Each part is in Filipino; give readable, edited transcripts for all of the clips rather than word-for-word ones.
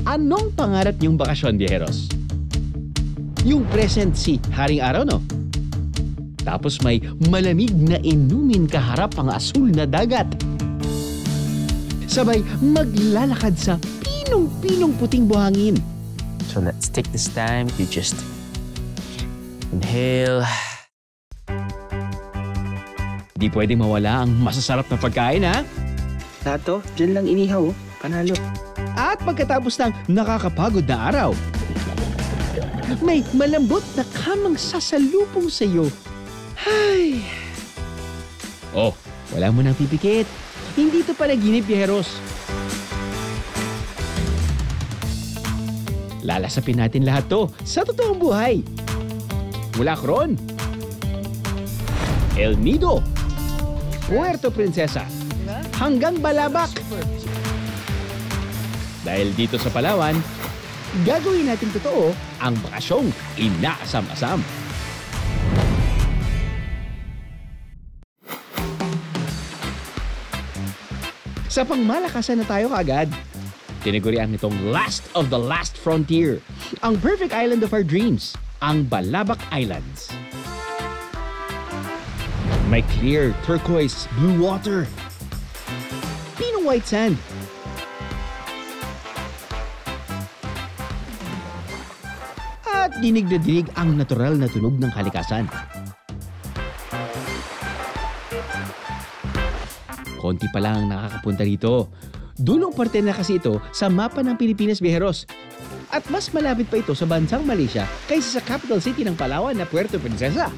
Anong pangarap niyong bakasyon, biyeheros? Yung present si Haring Araw, no? Tapos may malamig na inumin kaharap ang asul na dagat. Sabay maglalakad sa pinong-pinong puting buhangin. So let's take this time to just inhale. Di pwede mawala ang masasarap na pagkain, ha? Lato, dyan lang inihaw. Panalo. At pagkatapos ng nakakapagod na araw, may malambot na kamang sasalubong sa iyo. Ay! Oh, wala mo nang pipikit. Hindi ito panaginip, biyeheros. Lalasapin natin lahat to sa totoong buhay. Mula Coron, El Nido, Puerto Princesa, hanggang Balabac. Dahil dito sa Palawan, gagawin natin totoo ang bakasyong inaasam-asam. Sa pangmalakasan na tayo kaagad, tinagurian nitong last of the last frontier, ang perfect island of our dreams, ang Balabac Islands. May clear, turquoise, blue water, pinong white sand, at dinig na dinig ang natural na tunog ng kalikasan. Konti pa lang ang nakakapunta rito. Dulong parte na kasi ito sa mapa ng Pilipinas, biyeheros. At mas malapit pa ito sa bansang Malaysia kaysa sa capital city ng Palawan na Puerto Princesa.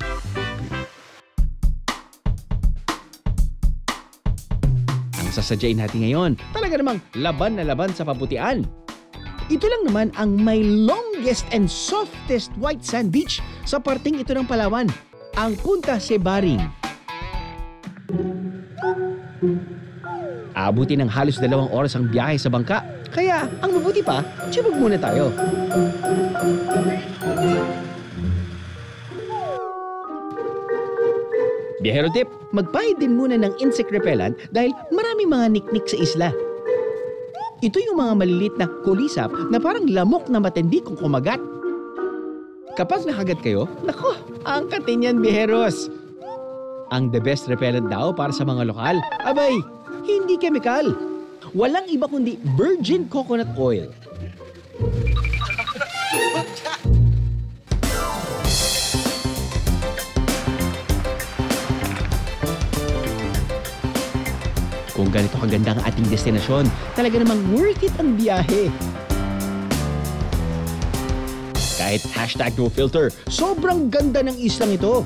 Ang sasadyain natin ngayon, talaga namang laban na laban sa pabutian. Ito lang naman ang may longest and softest white sand beach sa parting ito ng Palawan, ang Punta Sebaring. Abutin ng halos 2 oras ang biyahe sa bangka, kaya ang mabuti pa, tiyabag muna tayo. Biyahero tip, magpahid din muna ng insect repellent dahil maraming mga niknik sa isla. Ito yung mga malilit na kulisap na parang lamok na matindi kung kumagat. Kapag nakagat kayo, nako, angkatin yan, biyeheros. Ang the best repellent daw para sa mga lokal, abay, hindi chemical. Walang iba kundi virgin coconut oil. Kung ganito kaganda ang ating destinasyon, talaga namang worth it ang biyahe. Kahit #NoFilter, sobrang ganda ng islang ito.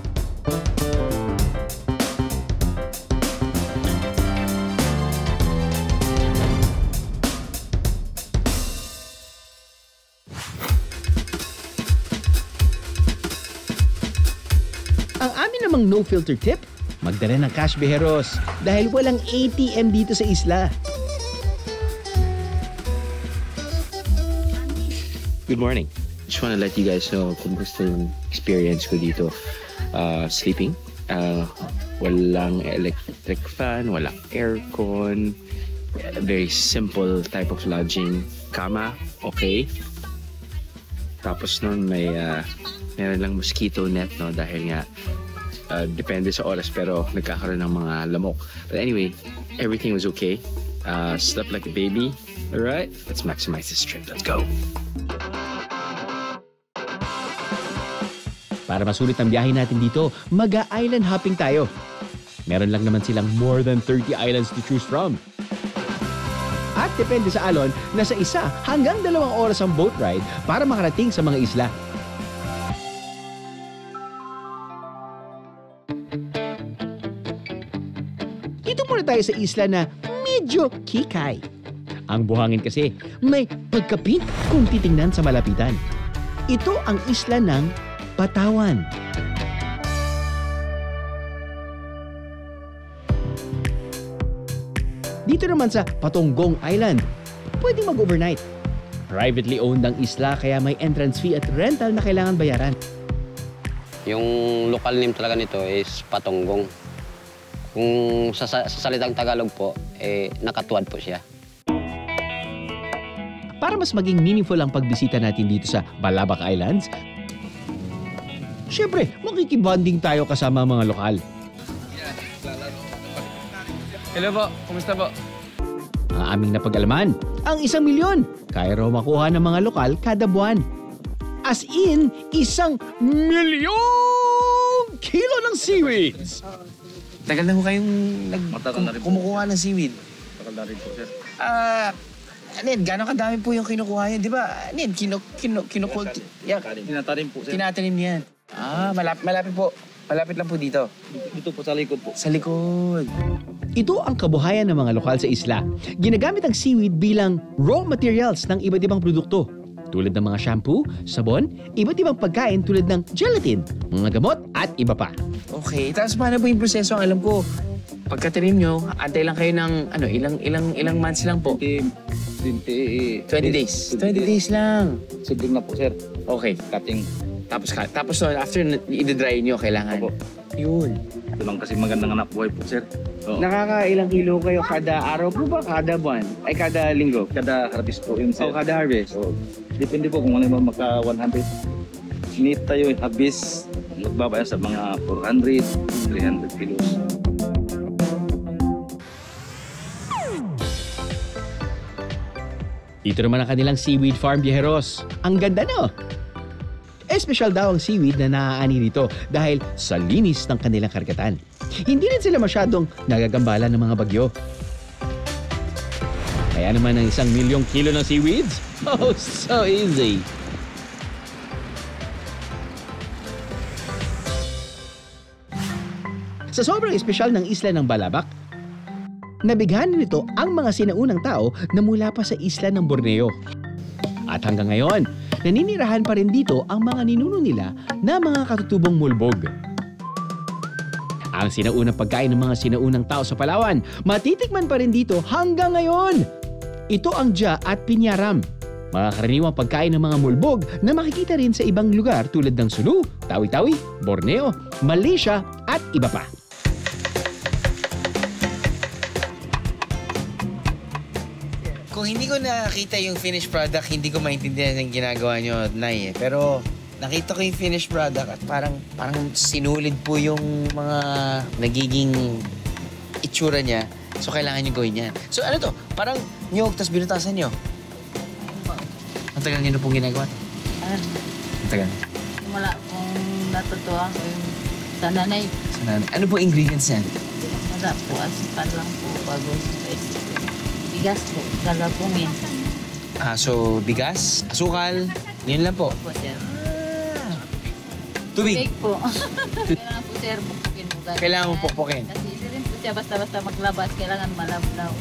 Ang amin namang no-filter tip, magdala ng cash, biyeheros, dahil walang ATM dito sa isla. Good morning. Just want to let you guys know kung gusto yung experience ko dito. Sleeping. Walang electric fan, walang aircon. Very simple type of lodging. Kama, okay. Tapos nun meron lang mosquito net, no, dahil nga depende sa oras pero nagkakaroon ng mga lamok. But anyway, everything was okay. Slept like a baby. Alright, let's maximize this trip. Let's go! Para masulit ang biyahe natin dito, mag-island hopping tayo. Meron lang naman silang more than 30 islands to choose from. At depende sa alon, nasa 1 hanggang 2 oras ang boat ride para makarating sa mga isla. Dito muna tayo sa isla na medyo kikay. Ang buhangin kasi may pagkapit kung titingnan sa malapitan. Ito ang isla ng Patawan. Dito naman sa Patonggong Island, pwedeng mag-overnight. Privately owned ang isla kaya may entrance fee at rental na kailangan bayaran. Yung local name talaga nito is Patonggong. Kung sa salitang Tagalog po, nakatuwad po siya. para mas maging meaningful ang pagbisita natin dito sa Balabac Islands, syempre, makikibonding tayo kasama ang mga lokal. Hello po, kumusta po? Ang aming napag-alaman, ang 1 milyon, kaya raw makuha ng mga lokal kada buwan. As in, 1 milyong kilo ng seaweeds! Tagal na ho kayong kumukuha ng seaweed. Tagal na rin po, sir. Ned, gano'ng kadami po yung kinukuha niyo? Di ba, Ned, Tinatarim po, sir. tinatanim niyan. Malapit po. Malapit lang po dito. Dito po sa likod po. Sa likod. Ito ang kabuhayan ng mga lokal sa isla. Ginagamit ang seaweed bilang raw materials ng iba't ibang produkto. Tulad ng mga shampoo, sabon, iba't ibang pagkain tulad ng gelatin, mga gamot at iba pa. Okay, tapos paano po yung proseso? Alam ko, pagkatanim nyo, antay lang kayo ng ilang months lang po. 20 days. 20 days lang. Sibling na po, sir. Okay. Cutting. Tapos so, after i-dry nyo, kailangan. Opo. Yun. Ito lang kasi magandang anak buhay po, sir. Oo. Nakakailang kilo kayo kada araw po ba? Kada buwan? Ay, kada linggo? Kada harvest po yun, sir. O kada harvest? So, depende po kung ano yung magka 100. Sinit tayo yung harvest. Magbabaya sa mga 400, 300 kilos. Ito naman ang kanilang seaweed farm, biyeheros. Ang ganda, no? Espesyal daw ang seaweed na naaani dito dahil sa linis ng kanilang karagatan. Hindi rin sila masyadong nagagambala ng mga bagyo. Kaya naman ang 1 milyong kilo ng seaweeds? Oh, so easy! Sa sobrang espesyal ng isla ng Balabac, nabighanan nito ang mga sinaunang tao na mula pa sa isla ng Borneo. At hanggang ngayon, naninirahan pa rin dito ang mga ninuno nila na mga katutubong mulbog. Ang sinaunang pagkain ng mga sinaunang tao sa Palawan, matitikman pa rin dito hanggang ngayon. Ito ang dya at pinyaram. Mga karaniwang pagkain ng mga mulbog na makikita rin sa ibang lugar tulad ng Sulu, Tawi-Tawi, Borneo, Malaysia at iba pa. Kung hindi ko nakita yung finished product, hindi ko maintindihan yung ginagawa nyo, Nay. Pero nakita ko yung finished product at parang sinulid po yung mga nagiging itsura niya. So, kailangan nyo gawin yan. So, ano to? Parang nyog, tas binutasan nyo. Ang tagal nyo na pong ginagawa? Ano? Ang tagal. Wala kong natutuwa ko yung sa nanay. Ano po ingredients yan? Wala po, asipan lang po bago bigas po, galapungin. So bigas, asukal, yun lang po. Po, sir. Tubig. Tubig po. Kailangan po, sir, bukukin mo. Kailangan mo pukpukin. Kasi hindi rin po siya basta-basta maglabas, kailangan malablaw.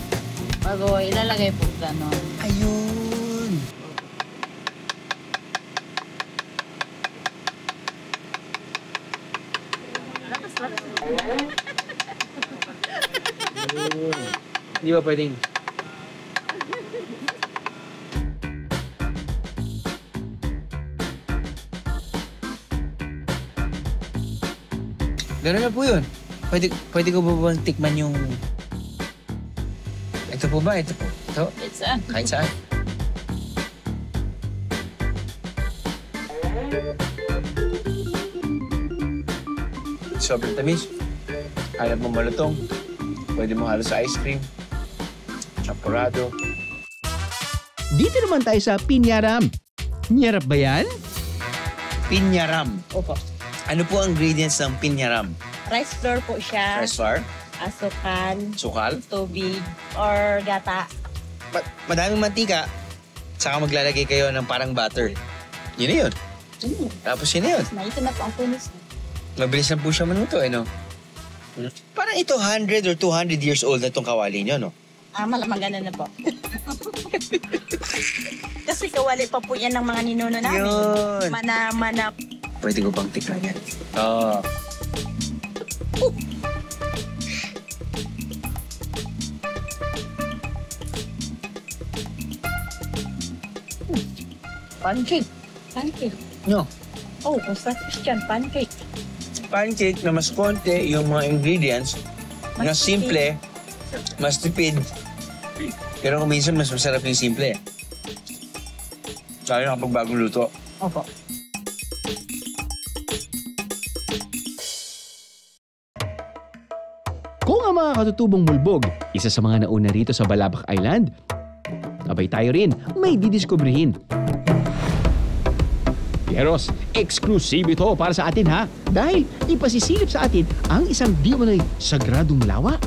Bago ilalagay po gano'n. Ayun. Lakas. Di ba pwedeng? Gano'n na po yun. Pwede ko ba bang tikman yung... Ito po ba? Ito po. Ito? It's Kahit saan. Sobrang tamis. Kaya mo malutong. Pwede mo halo sa ice cream. Champurrado. Dito naman tayo sa pinyaram. Nyarap ba yan? Pinyaram. Opo. Ano po ang ingredients ng pinyaram? Rice flour po siya, Rice flour, asukal, sukal, tubig, or gata. madaming mantika, saka maglalagay kayo ng parang butter. Yun na yun. Tapos yun na yun. Ito na po ang tunis. Mabilis lang po siya manuto, no? Parang ito 100 or 200 years old na itong kawali nyo, no? Malamang ganun na po. Kasi kawali pa po yan ng mga ninuno namin. Yun. Mana. Pwede ko bang tikman yan? Oo. Pancake. Pancake. No. Oh, basta Christian, pancake. Pancake na mas konti yung mga ingredients na simple, mas tipid. Pero kung minsan mas masarap yung simple. Lalo na kapag bagong luto. Opo. Kung ang mga katutubong mulbog, isa sa mga nauna rito sa Balabac Island, abay tayo rin may didiskubrihin. Pieros, exclusive ito para sa atin ha, dahil ipasisilip sa atin ang isang di umano'y sagradong lawa.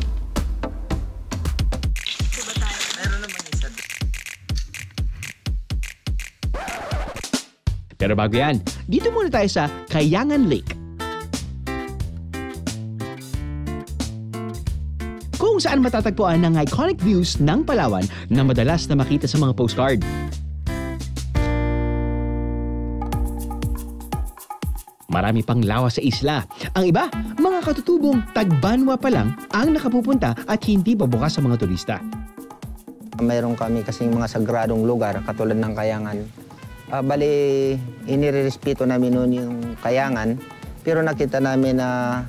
Pero bago yan, dito muna tayo sa Kayangan Lake. Kung saan matatagpuan ng iconic views ng Palawan na madalas na makita sa mga postcard. Marami pang lawa sa isla. Ang iba, mga katutubong tagbanwa pa lang ang nakapupunta at hindi pa bukas sa mga turista. Mayroon kami kasing mga sagradong lugar katulad ng Kayangan. Bali, inirerespeto namin noon yung Kayangan, pero nakita namin na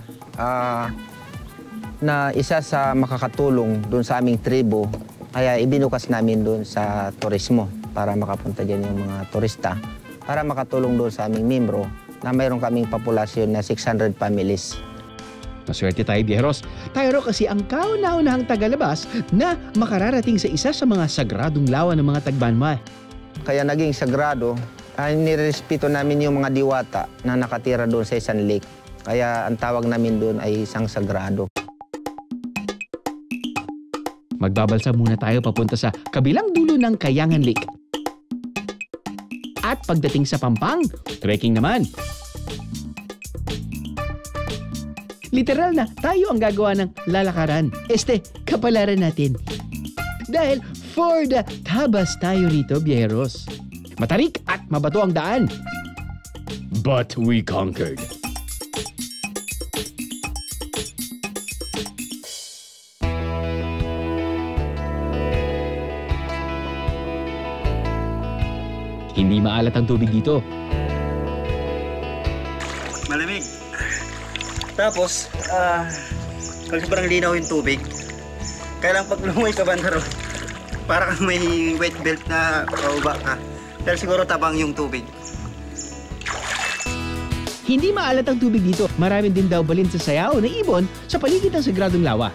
isa sa makakatulong doon sa aming tribo, kaya ibinukas namin doon sa turismo para makapunta dyan yung mga turista, para makatulong doon sa aming membro na mayroon kaming populasyon na 600 families. Maswerte tayo, Bieros. Tayo kasi ang kauna-unahang tagalabas na makararating sa isa sa mga sagradong lawa ng mga tagbanwa. Kaya naging sagrado, nirespeto namin yung mga diwata na nakatira doon sa isang lake. Kaya ang tawag namin doon ay isang sagrado. Magbabalsa muna tayo papunta sa kabilang dulo ng Kayangan Lake. At pagdating sa Pampang, trekking naman. Literal na tayo ang gagawa ng lalakaran. Kapalaran natin. Dahil for the tabas tayo rito, Bieros. Matarik at mabato ang daan. But we conquered. Hindi maalat ang tubig dito. Malamig. Tapos, pag sobrang linaw yung tubig, kailang pag lumoy ka banda ron, para kang may wet belt na pauba ka. Pero siguro tabang yung tubig. Hindi maalat ang tubig dito. Marami din daw balin sa sayaw na ibon sa paligid ng sagradong lawa.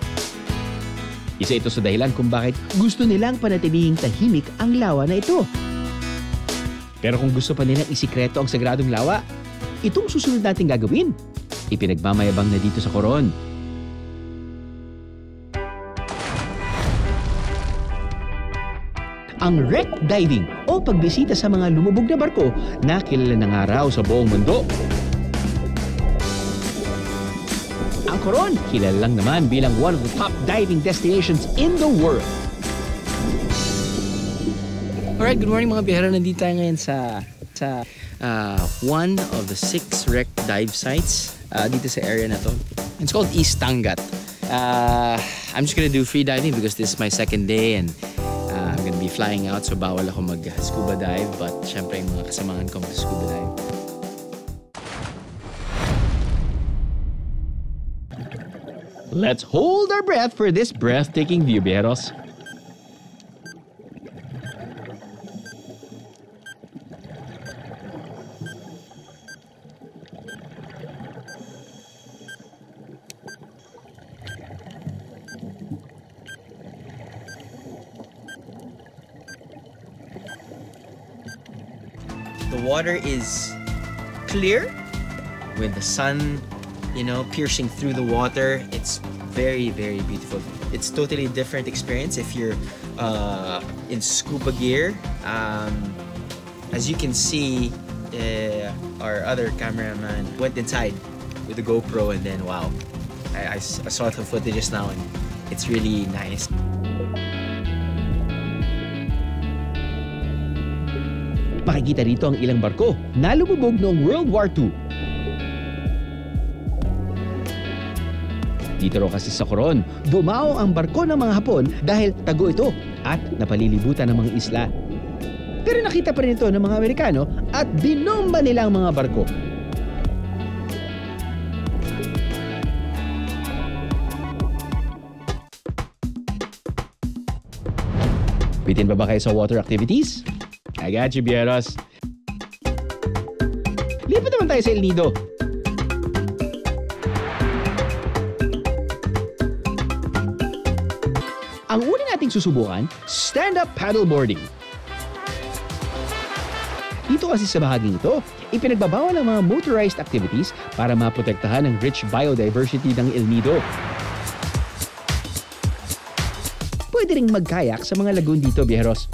Isa ito sa dahilan kung bakit gusto nilang panatilihing tahimik ang lawa na ito. Pero kung gusto pa nilang isikreto ang sagradong lawa, itong susunod nating gagawin. Ipinagmamayabang na dito sa Coron. Ang wreck diving o pagbisita sa mga lumubog na barko na kilala na nga raw sa buong mundo. Ang Coron, kilala lang naman bilang one of the top diving destinations in the world. Alright, good morning mga biyahero. Nandito tayo ngayon sa one of the 6 wreck dive sites dito sa area na to. It's called East Tangat. I'm just gonna do free diving because this is my second day and I'm gonna be flying out, so bawal ako mag-scuba dive, but syempre yung mga kasamahan ko mag-scuba dive. Let's hold our breath for this breathtaking view, Bieros. The water is clear with the sun, piercing through the water. It's very, very beautiful. It's totally different experience if you're in scuba gear. As you can see, our other cameraman went inside with the GoPro and then wow, I saw the footage just now and it's really nice. Makikita rito ang ilang barko na lumubog noong World War II. Dito raw kasi sa Coron, dumao ang barko ng mga Hapon dahil tago ito at napalilibutan ng mga isla. Pero nakita pa rin ito ng mga Amerikano at binomba nila ang mga barko. Bitin ba kayo sa water activities? I got you, Bieros. lipat naman tayo sa El Nido. Ang una nating susubukan, stand-up paddleboarding. Dito kasi sa bahaging ito, ipinagbabawal ang mga motorized activities para maprotektahan ang rich biodiversity ng El Nido. Pwede ring mag-kayak sa mga lagoon dito, biyeros.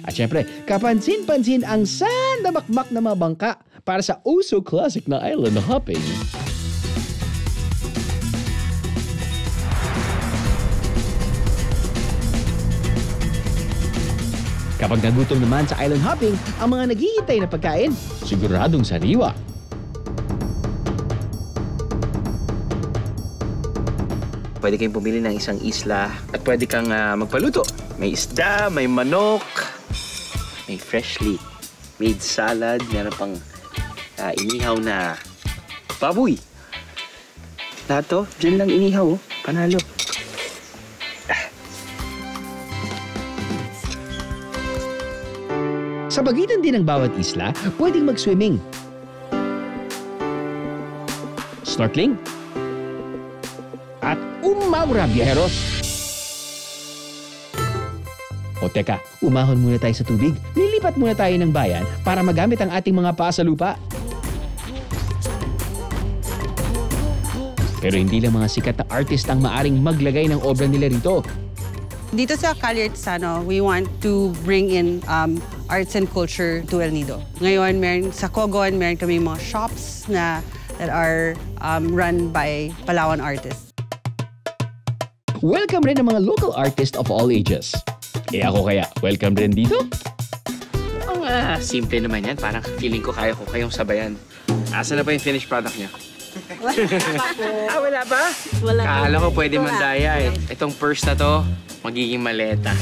At syempre, kapansin-pansin ang sandamakmak na mga bangka para sa oh-so classic na island hopping. Kapag nagutom naman sa island hopping, ang mga naghihintay na pagkain, siguradong sariwa. Pwede kayong pumili ng isang isla at pwede kang magpaluto. May isda, may manok, may freshly made salad, meron pang inihaw na baboy. Lahat to, dyan lang inihaw, panalo. Sa pagitan din ng bawat isla, pwedeng mag-swimming, snorkeling, at umawra, biyeros. O teka, umahon muna tayo sa tubig. Lilipat muna tayo ng bayan para magamit ang ating mga paa sa lupa. Pero hindi lang mga sikat na artist ang maaring maglagay ng obra nila rito. Dito sa Calle Artesano, we want to bring in arts and culture to El Nido. Ngayon, sa Cogon, meron kami mga shops that are run by Palawan artists. Welcome rin ang mga local artists of all ages. Ako kaya, welcome rin dito? Oo nga, simple naman yan. Parang feeling ko kaya ko kayong sabayan. Asa na pa yung finished product niya? Wala pa? Wala. Kala ko pwede mandaya eh. Itong purse na to, magiging maleta.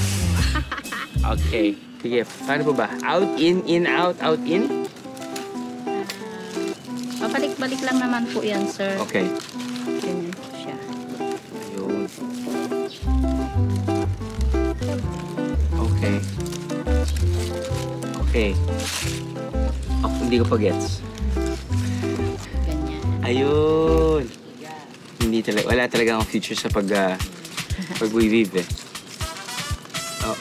Okay. Sige, paano po ba? Out, in, out, in? Pabalik-balik lang naman po yan, sir. Okay. Ganyan siya. Ayun. Okay. Okay. Oh, hindi ko pa gets. Ganyan. Ayun. Hindi talaga, wala talaga akong future sa pag-weave eh. Oh,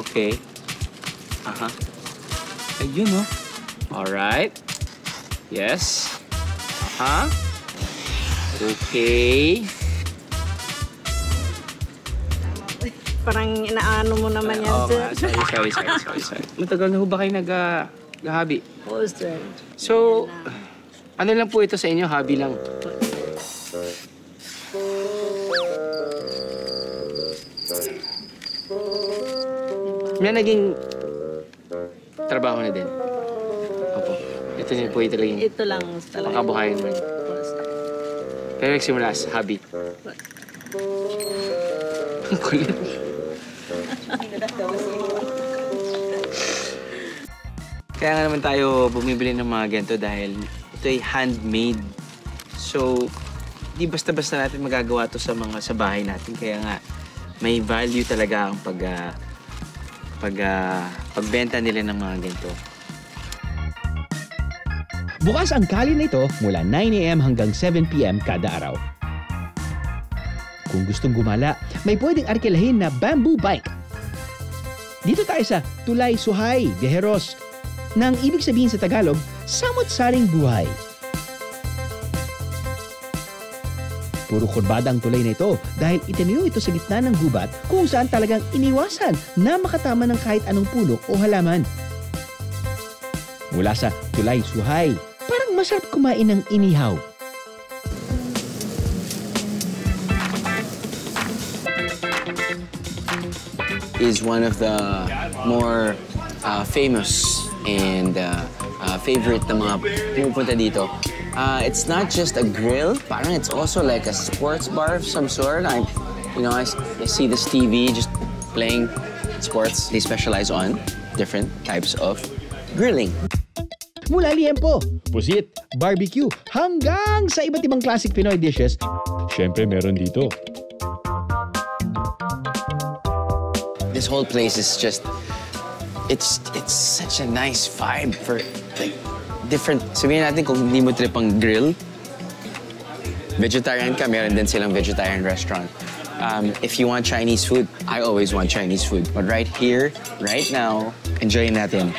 okay. Aha. Ayun oh. Alright. Yes. Aha. Okay. Parang inaano mo naman yan, sir. Sorry. Matagal na ho ba kayo nag-hobby? Oo, sir. So, ano lang po ito sa inyo? Hobby lang? May naging trabaho na din. Opo. Ito din po ito lang. Ito lang talaga. Makabuhayan mo. Pero nagsimula sa hobby. Ang kulit. Kaya nga naman tayo bumibili ng mga ganito dahil ito ay handmade. So, di basta-basta natin magagawa to sa bahay natin. Kaya nga, may value talaga ang pagbenta nila ng mga ganito. Bukas ang Calle na ito mula 9 a.m. hanggang 7 p.m. kada araw. Kung gustong gumala, may pwedeng arkilahin na bamboo bike. Dito tayo sa Tulay Suhay, Viajeros, nang ibig sabihin sa Tagalog, samot-saring buhay. Puro kurbada ang tulay na ito dahil itinayo ito sa gitna ng gubat kung saan talagang iniwasan na makatama ng kahit anong pulok o halaman. Mula sa Tulay Suhay, parang masarap kumain ng inihaw. Is one of the more famous and favorite na mga pumupunta dito. It's not just a grill, parang it's also like a sports bar of some sort. I see this TV just playing sports. They specialize on different types of grilling. Mula liempo, pusit, barbecue, hanggang sa iba't ibang classic Pinoy dishes, syempre meron dito. This whole place is just it's such a nice vibe for like different. Sabihin natin kung hindi mo trip ang grill, vegetarian ka, meron din silang vegetarian restaurant. If you want Chinese food, I always want Chinese food. But right here, right now, enjoyin natin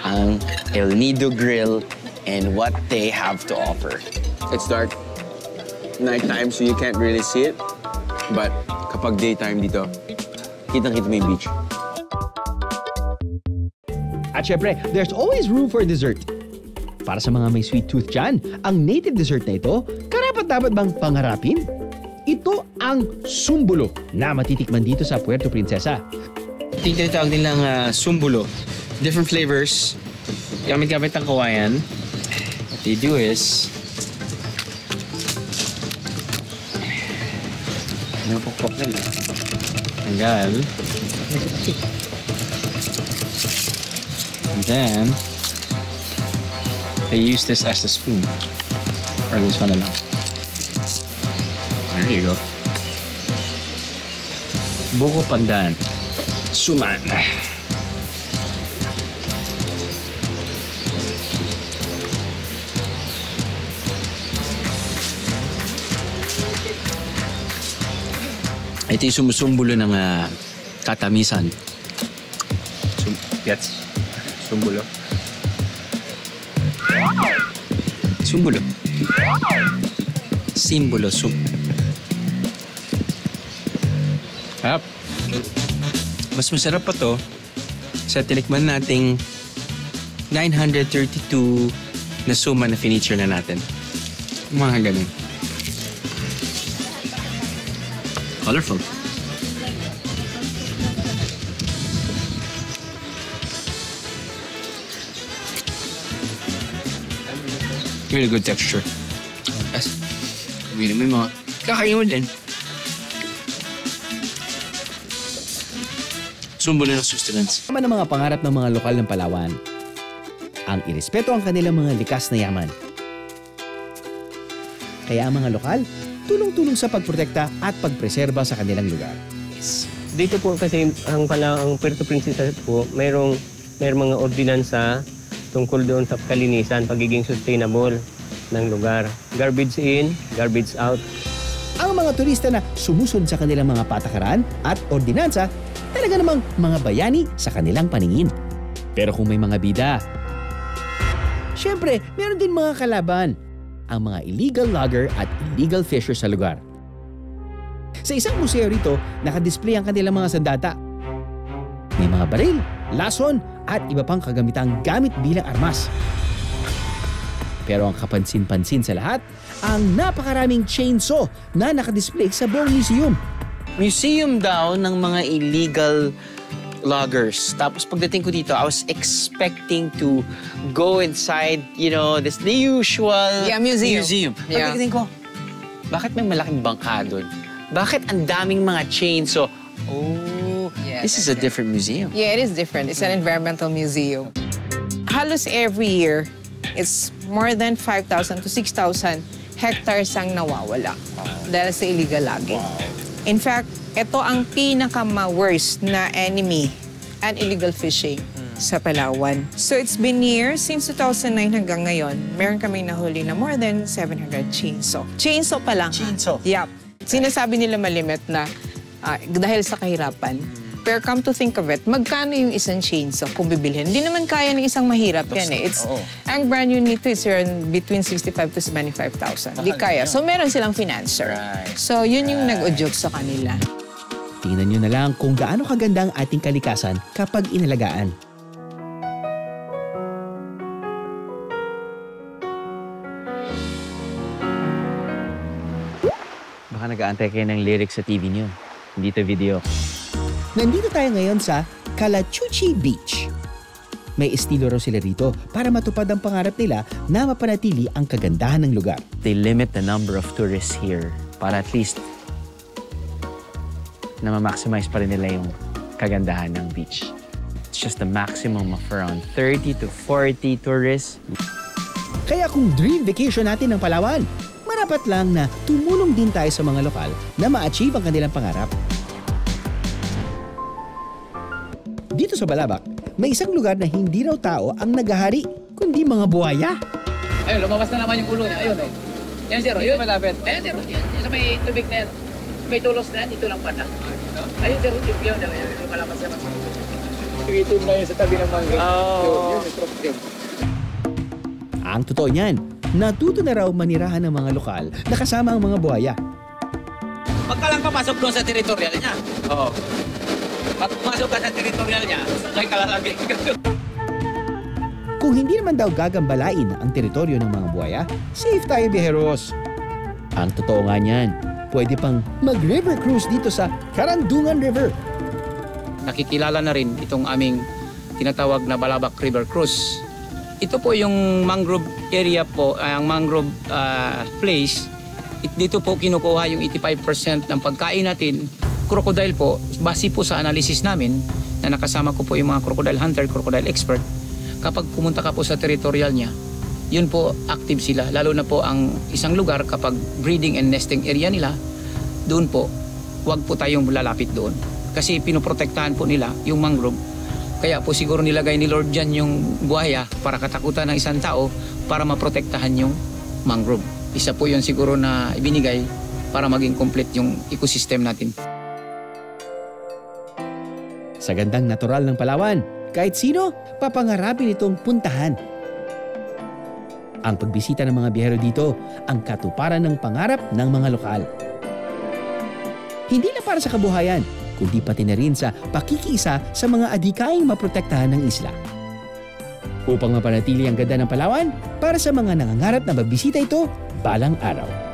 ang El Nido Grill and what they have to offer. It's dark, nighttime, so you can't really see it. But kapag daytime dito, kitang-kita mo yung beach. At syempre, there's always room for dessert. Para sa mga may sweet tooth dyan, ang native dessert na ito, karapat-dapat bang pangarapin? Ito ang sumbulo na matitikman dito sa Puerto Princesa. Tinatawag nilang sumbulo. Different flavors. Gamit-gamit ang kawayan. What they do is, napukpok nila. Tanggal. And then, they use this as the spoon. Or this one lang. There you go. Buko pandan. Suman. Ito yung sumusumbulo ng katamisan. Gets? Sumbulo. Sumbulo. Simbolo. Mas masarap pa to sa tinikman nating 932 na suma na finiture na natin. Mga ganun. Colorful. Really good texture. Yes. May mga kakain mo din. Sumbulo ng sustenance. Tama ng mga pangarap ng mga lokal ng Palawan, ang irespeto ang kanilang mga likas na yaman. Kaya ang mga lokal, tulong-tulong sa pagprotekta at pagpreserba sa kanilang lugar. Dito po kasi ang Puerto Princesa po, mayroong mga ordinansa tungkol doon sa kalinisan, pagiging sustainable ng lugar. Garbage in, garbage out. Ang mga turista na sumusunod sa kanilang mga patakaran at ordinansa, talaga namang mga bayani sa kanilang paningin. Pero kung may mga bida, syempre, meron din mga kalaban. Ang mga illegal logger at illegal fisher sa lugar. Sa isang museo rito, nakadisplay ang kanilang mga sandata. May mga baril, lason, at iba pang kagamitang gamit bilang armas. Pero ang kapansin-pansin sa lahat, ang napakaraming chainsaw na nakadisplay sa buong museum. Museum daw ng mga illegal loggers. Tapos pagdating ko dito, I was expecting to go inside, you know, the usual museum. Yeah. Pagdating ko, bakit may malaking bangka doon? Bakit ang daming mga chainsaw? Oh, Yeah, this is a different museum. Yeah, it is different. It's an environmental museum. Halos every year, it's more than 5,000 to 6,000 hectares ang nawawala dahil sa illegal logging. In fact, ito ang pinaka-worst na enemy and illegal fishing sa Palawan. So it's been years, since 2009 hanggang ngayon, meron kaming nahuli na more than 700 chainsaw. Chainsaw pa lang. Chainsaw? Yup. Sinasabi nila malimit na dahil sa kahirapan. Pero come to think of it, magkano yung isang chainsaw kung bibilhin? Hindi naman kaya ng isang mahirap yan eh. Ang brand new nito is around between 65 to 75,000. Di kaya. So meron silang financer. So yun yung nag-udyok sa kanila. Tingnan nyo na lang kung gaano kaganda ang ating kalikasan kapag inalagaan. Baka nag-aantay kayo ng lyrics sa TV niyo. Hindi to video. Nandito tayo ngayon sa Calachuchi Beach. May estilo raw sila rito para matupad ang pangarap nila na mapanatili ang kagandahan ng lugar. They limit the number of tourists here para at least na ma-maximize pa rin nila yung kagandahan ng beach. It's just the maximum of around 30 to 40 tourists. Kaya kung dream vacation natin ng Palawan, marapat lang na tumulong din tayo sa mga lokal na ma-achieve ang kanilang pangarap. Dito sa Balabac, may isang lugar na hindi raw tao ang naghahari, kundi mga buhaya. Ayun, lumabas na naman yung ulo niya. Ayun, oh. Yan, sir. Ayun, malapit. Ayan, sir. Yan, sa may tubig na yan. May tulos na yan, ito lang pala. Ayun, sir. Yun, ayun, malabas naman. Ito na yun sa tabi ng mangrove. Yun, yung truck yun. Ang totoo niyan, natuto na raw manirahan ng mga lokal na kasama ang mga buhaya. Pagka lang papasok doon sa teritorial niya. Oo. Pag pumasok ka sa teritorial niya, may kalalagay ka. Kung hindi naman daw gagambalain ang teritoryo ng mga buhaya, safe tayo, biheros. Ang totoo nga niyan, pwede pang mag-river cruise dito sa Karandungan River. Nakikilala na rin itong aming tinatawag na Balabac River Cruise. Ito po yung mangrove area po, ang mangrove place. Dito po kinukuha yung 85% ng pagkain natin. Crocodile po, base po sa analysis namin na nakasama ko po yung mga crocodile hunter, crocodile expert. Kapag pumunta ka po sa territorial niya, yun po active sila. Lalo na po ang isang lugar kapag breeding and nesting area nila, doon po, huwag po tayong lalapit doon. Kasi pinoprotektahan po nila yung mangrove. Kaya po siguro nilagay ni Lord dyan yung buhaya para katakutan ng isang tao para maprotektahan yung mangrove. Isa po yun siguro na ibinigay para maging complete yung ecosystem natin. Sa gandang natural ng Palawan, kahit sino, papangarapin itong puntahan. Ang pagbisita ng mga biyahero dito, ang katuparan ng pangarap ng mga lokal. Hindi na para sa kabuhayan, kundi pati na rin sa pakikiisa sa mga adhikaing maprotektahan ng isla. Upang mapanatili ang ganda ng Palawan, para sa mga nangangarap na magbisita ito balang araw.